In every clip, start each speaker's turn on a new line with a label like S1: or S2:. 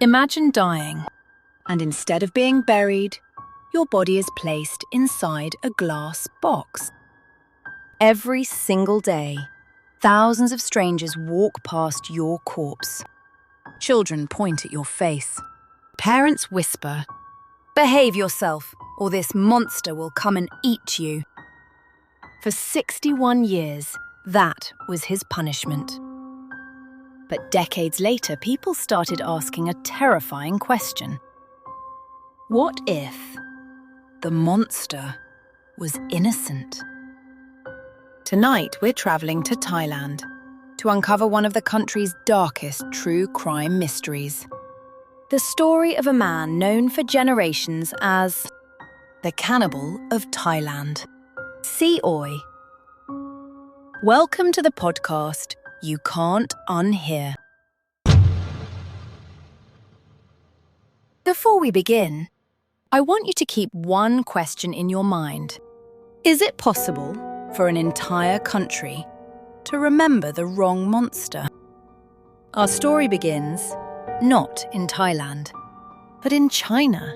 S1: Imagine dying, and instead of being buried, your body is placed inside a glass box. Every single day, thousands of strangers walk past your corpse. Children point at your face. Parents whisper, "Behave yourself, or this monster will come and eat you." For 61 years, that was his punishment. But decades later, people started asking a terrifying question. What if the monster was innocent? Tonight, we're traveling to Thailand to uncover one of the country's darkest true crime mysteries. The story of a man known for generations as the Cannibal of Thailand, Si Quey. Welcome to the podcast, You Can't Unhear. Before we begin, I want you to keep one question in your mind. Is it possible for an entire country to remember the wrong monster? Our story begins not in Thailand, but in China.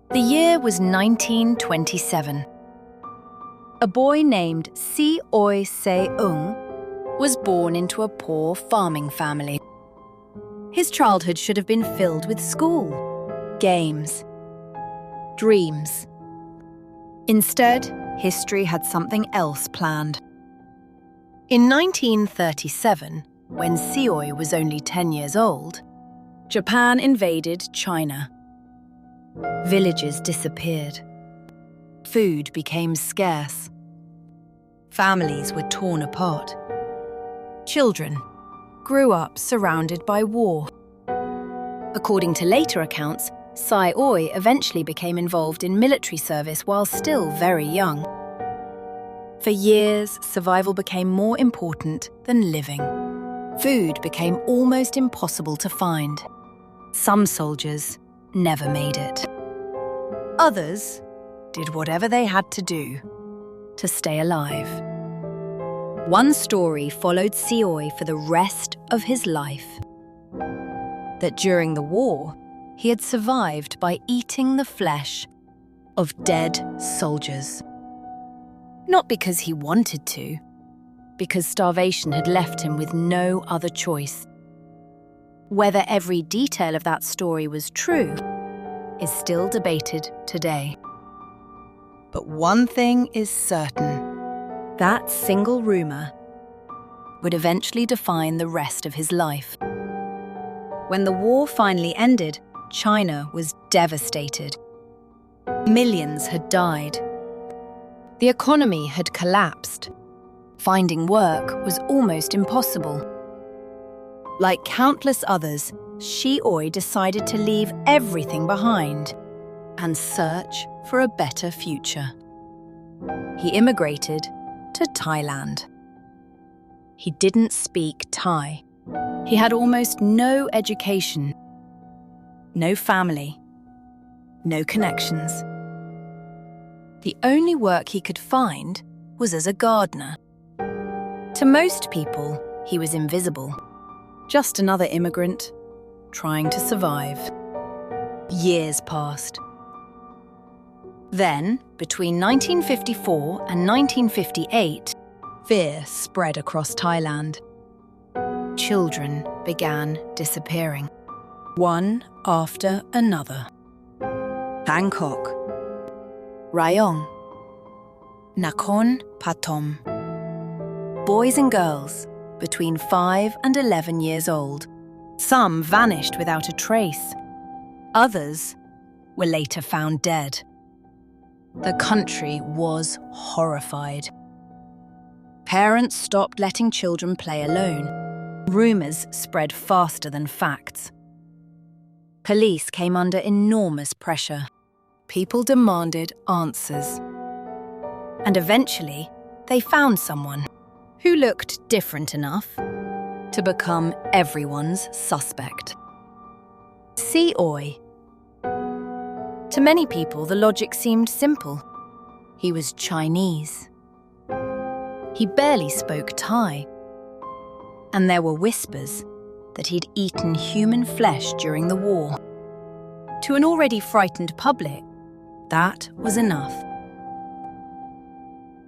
S1: The year was 1927. A boy named Si Quey was born into a poor farming family. His childhood should have been filled with school, games, dreams. Instead, history had something else planned. In 1937, when Si Quey was only 10 years old, Japan invaded China. Villages disappeared. Food became scarce. Families were torn apart. Children grew up surrounded by war. According to later accounts, Si Quey eventually became involved in military service while still very young. For years, survival became more important than living. Food became almost impossible to find. Some soldiers never made it. Others did whatever they had to do to stay alive. One story followed Si Quey for the rest of his life. That during the war, he had survived by eating the flesh of dead soldiers. Not because he wanted to, because starvation had left him with no other choice. Whether every detail of that story was true is still debated today. But one thing is certain. That single rumor would eventually define the rest of his life. When the war finally ended, China was devastated. Millions had died. The economy had collapsed. Finding work was almost impossible. Like countless others, Si Quey decided to leave everything behind and search for a better future. He immigrated to Thailand. He didn't speak Thai. He had almost no education, no family, no connections. The only work he could find was as a gardener. To most people, he was invisible, just another immigrant trying to survive. Years passed. Then, between 1954 and 1958, fear spread across Thailand. Children began disappearing, one after another. Bangkok, Rayong, Nakhon Pathom. Boys and girls between 5 and 11 years old. Some vanished without a trace. Others were later found dead. The country was horrified. Parents stopped letting children play alone. Rumors spread faster than facts. Police came under enormous pressure. People demanded answers. And eventually, they found someone who looked different enough to become everyone's suspect. Si Quey. To many people, the logic seemed simple. He was Chinese. He barely spoke Thai. And there were whispers that he'd eaten human flesh during the war. To an already frightened public, that was enough.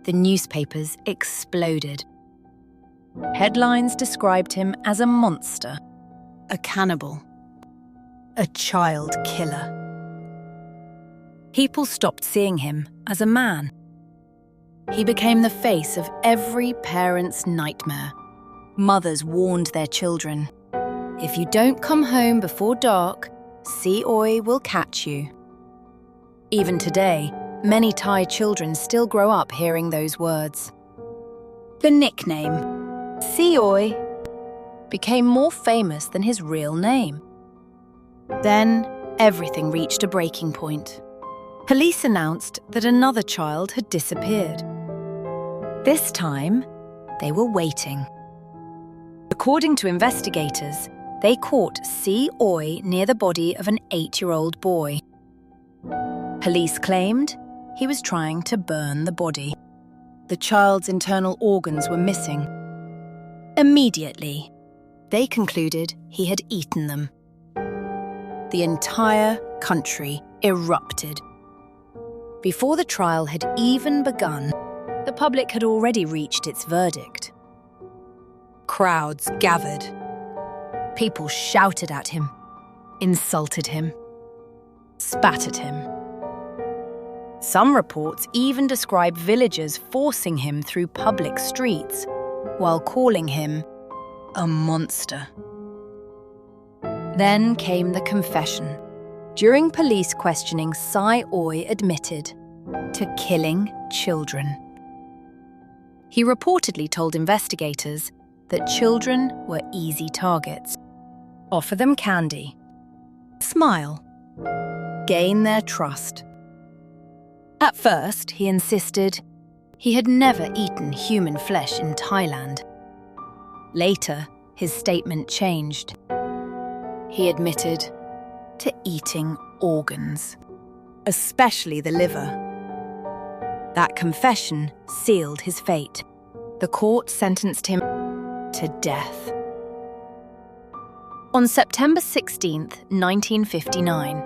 S1: The newspapers exploded. Headlines described him as a monster, a cannibal, a child killer. People stopped seeing him as a man. He became the face of every parent's nightmare. Mothers warned their children, "If you don't come home before dark, Si Quey will catch you." Even today, many Thai children still grow up hearing those words. The nickname, Si Quey, became more famous than his real name. Then, everything reached a breaking point. Police announced that another child had disappeared. This time, they were waiting. According to investigators, they caught Si Quey near the body of an 8-year-old boy. Police claimed he was trying to burn the body. The child's internal organs were missing. Immediately, they concluded he had eaten them. The entire country erupted. Before the trial had even begun, the public had already reached its verdict. Crowds gathered. People shouted at him, insulted him, spat at him. Some reports even describe villagers forcing him through public streets while calling him a monster. Then came the confession. During police questioning, Si Quey admitted to killing children. He reportedly told investigators that children were easy targets. Offer them candy, smile, gain their trust. At first, he insisted he had never eaten human flesh in Thailand. Later, his statement changed. He admitted to eating organs, especially the liver. That confession sealed his fate. The court sentenced him to death. On September 16th, 1959,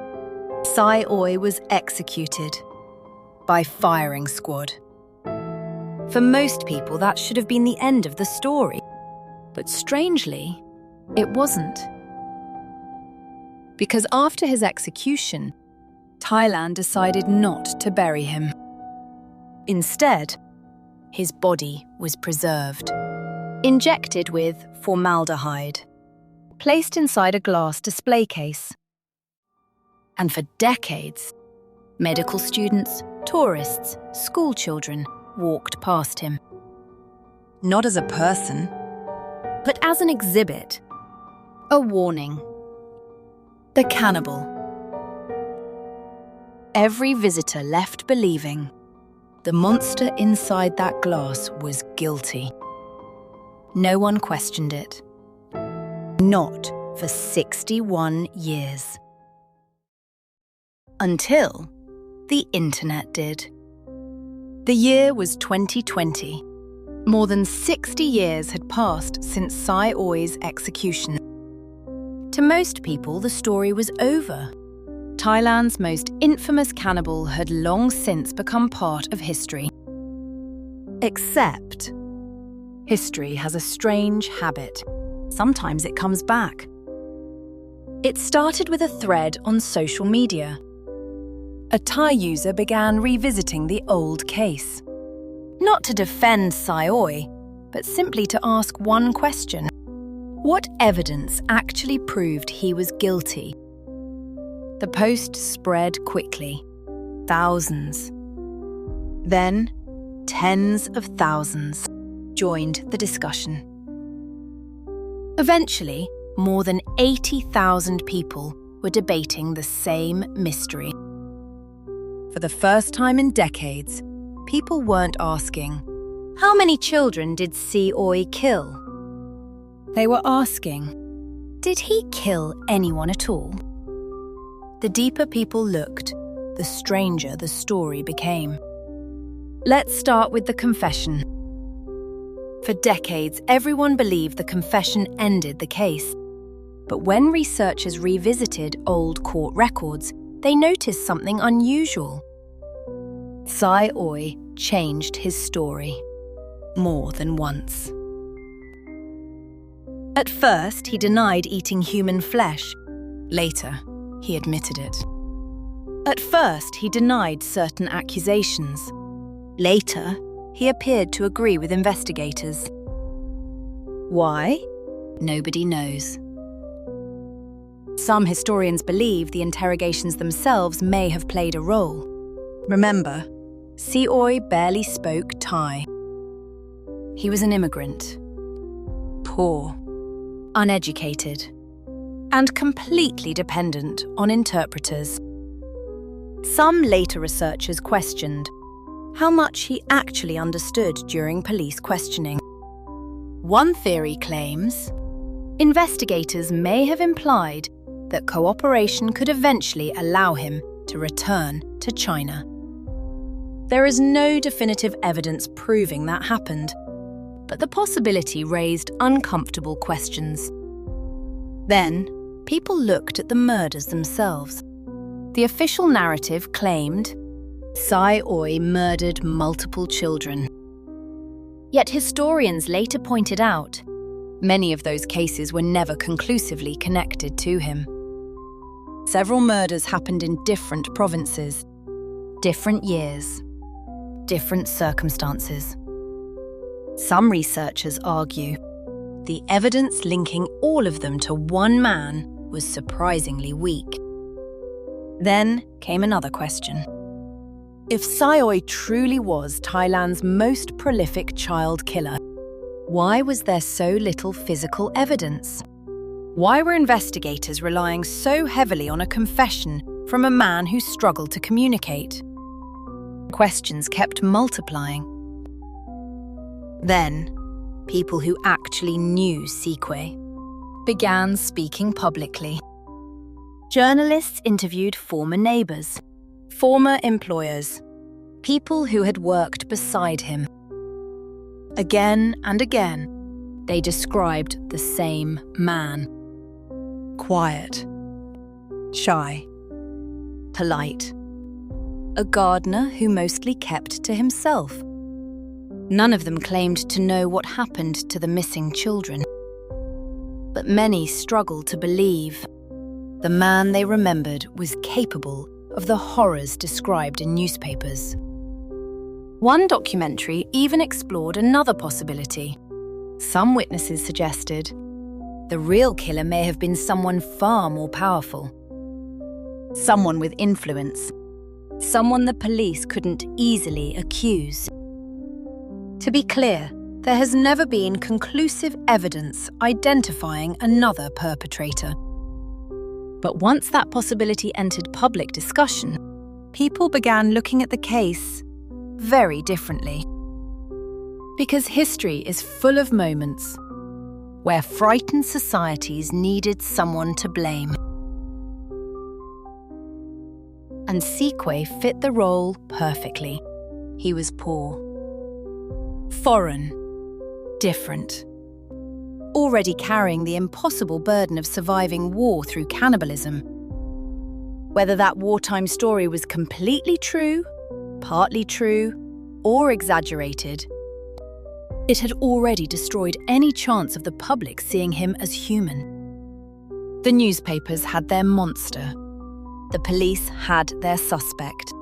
S1: Si Quey was executed by firing squad. For most people, that should have been the end of the story. But strangely, it wasn't. Because after his execution, Thailand decided not to bury him. Instead, his body was preserved, injected with formaldehyde, placed inside a glass display case. And for decades, medical students, tourists, school children walked past him. Not as a person, but as an exhibit, a warning. The cannibal. Every visitor left believing the monster inside that glass was guilty. No one questioned it. Not for 61 years. Until the internet did. The year was 2020. More than 60 years had passed since Si Quey's execution. To most people, the story was over. Thailand's most infamous cannibal had long since become part of history. Except, history has a strange habit. Sometimes it comes back. It started with a thread on social media. A Thai user began revisiting the old case. Not to defend Si Quey, but simply to ask one question. What evidence actually proved he was guilty? The post spread quickly. Thousands. Then, tens of thousands joined the discussion. Eventually, more than 80,000 people were debating the same mystery. For the first time in decades, people weren't asking, how many children did Si Quey kill? They were asking, did he kill anyone at all? The deeper people looked, the stranger the story became. Let's start with the confession. For decades, everyone believed the confession ended the case. But when researchers revisited old court records, they noticed something unusual. Si Quey changed his story more than once. At first, he denied eating human flesh. Later, he admitted it. At first, he denied certain accusations. Later, he appeared to agree with investigators. Why? Nobody knows. Some historians believe the interrogations themselves may have played a role. Remember, Si Quey barely spoke Thai. He was an immigrant, poor, uneducated, and completely dependent on interpreters. Some later researchers questioned how much he actually understood during police questioning. One theory claims investigators may have implied that cooperation could eventually allow him to return to China. There is no definitive evidence proving that happened, but the possibility raised uncomfortable questions. Then, people looked at the murders themselves. The official narrative claimed Si Quey murdered multiple children. Yet historians later pointed out many of those cases were never conclusively connected to him. Several murders happened in different provinces, different years, different circumstances. Some researchers argue the evidence linking all of them to one man was surprisingly weak. Then came another question. If Si Quey truly was Thailand's most prolific child killer, why was there so little physical evidence? Why were investigators relying so heavily on a confession from a man who struggled to communicate? Questions kept multiplying. Then, people who actually knew Si Quey began speaking publicly. Journalists interviewed former neighbours, former employers, people who had worked beside him. Again and again, they described the same man. Quiet, shy, polite. A gardener who mostly kept to himself. None of them claimed to know what happened to the missing children. But many struggled to believe the man they remembered was capable of the horrors described in newspapers. One documentary even explored another possibility. Some witnesses suggested the real killer may have been someone far more powerful. Someone with influence. Someone the police couldn't easily accuse. To be clear, there has never been conclusive evidence identifying another perpetrator. But once that possibility entered public discussion, people began looking at the case very differently. Because history is full of moments where frightened societies needed someone to blame. And Si Quey fit the role perfectly. He was poor, foreign, different, already carrying the impossible burden of surviving war through cannibalism. Whether that wartime story was completely true, partly true, or exaggerated, it had already destroyed any chance of the public seeing him as human. The newspapers had their monster. The police had their suspect.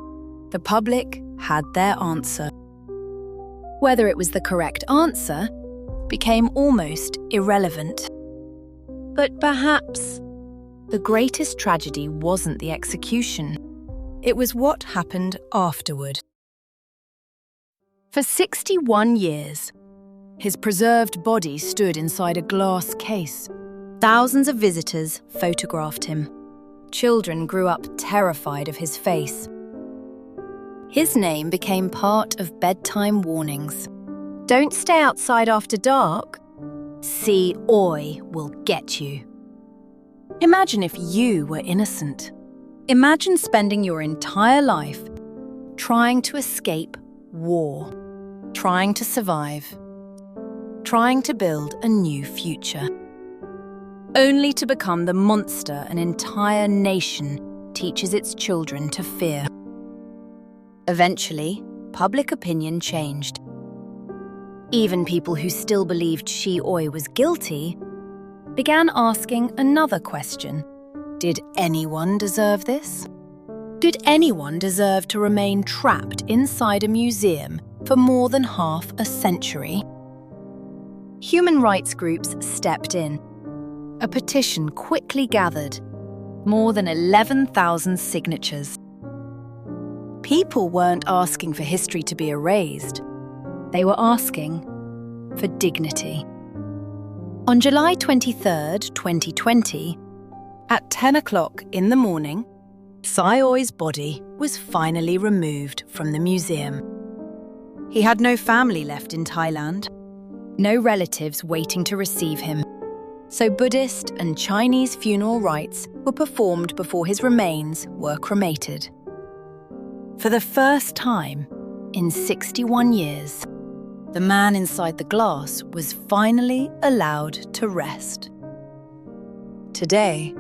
S1: The public had their answer. Whether it was the correct answer became almost irrelevant. But perhaps the greatest tragedy wasn't the execution. It was what happened afterward. For 61 years, his preserved body stood inside a glass case. Thousands of visitors photographed him. Children grew up terrified of his face. His name became part of bedtime warnings. Don't stay outside after dark. Si Quey will get you. Imagine if you were innocent. Imagine spending your entire life trying to escape war, trying to survive, trying to build a new future. only to become the monster an entire nation teaches its children to fear. Eventually, public opinion changed. Even people who still believed Si Quey was guilty began asking another question. Did anyone deserve this? Did anyone deserve to remain trapped inside a museum for more than half a century? Human rights groups stepped in. A petition quickly gathered, more than 11,000 signatures. People weren't asking for history to be erased. They were asking for dignity. On July 23rd, 2020, at 10 o'clock in the morning, Si Quey's body was finally removed from the museum. He had no family left in Thailand, no relatives waiting to receive him, so Buddhist and Chinese funeral rites were performed before his remains were cremated. For the first time in 61 years, the man inside the glass was finally allowed to rest. Today,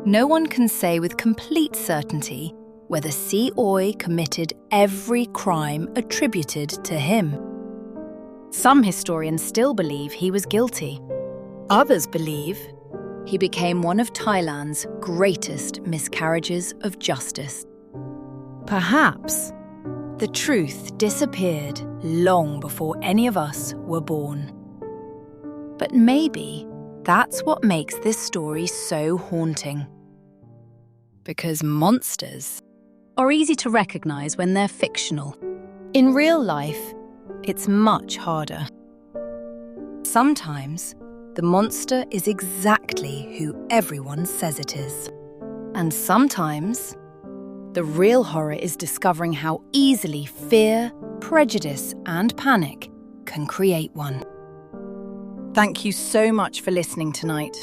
S1: no one can say with complete certainty whether Si Quey committed every crime attributed to him. Some historians still believe he was guilty. Others believe he became one of Thailand's greatest miscarriages of justice. Perhaps the truth disappeared long before any of us were born. But maybe that's what makes this story so haunting. Because monsters are easy to recognize when they're fictional. In real life, it's much harder. Sometimes, the monster is exactly who everyone says it is. And sometimes, the real horror is discovering how easily fear, prejudice, and panic can create one. Thank you so much for listening tonight.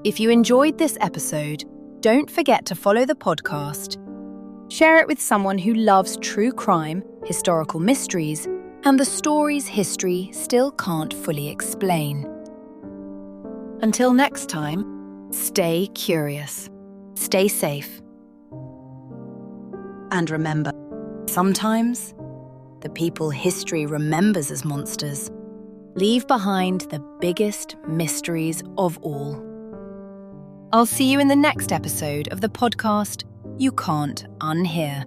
S1: If you enjoyed this episode, don't forget to follow the podcast, share it with someone who loves true crime, historical mysteries, and the stories history still can't fully explain. Until next time, stay curious, stay safe. And remember, sometimes the people history remembers as monsters leave behind the biggest mysteries of all. I'll see you in the next episode of the podcast You Can't Unhear.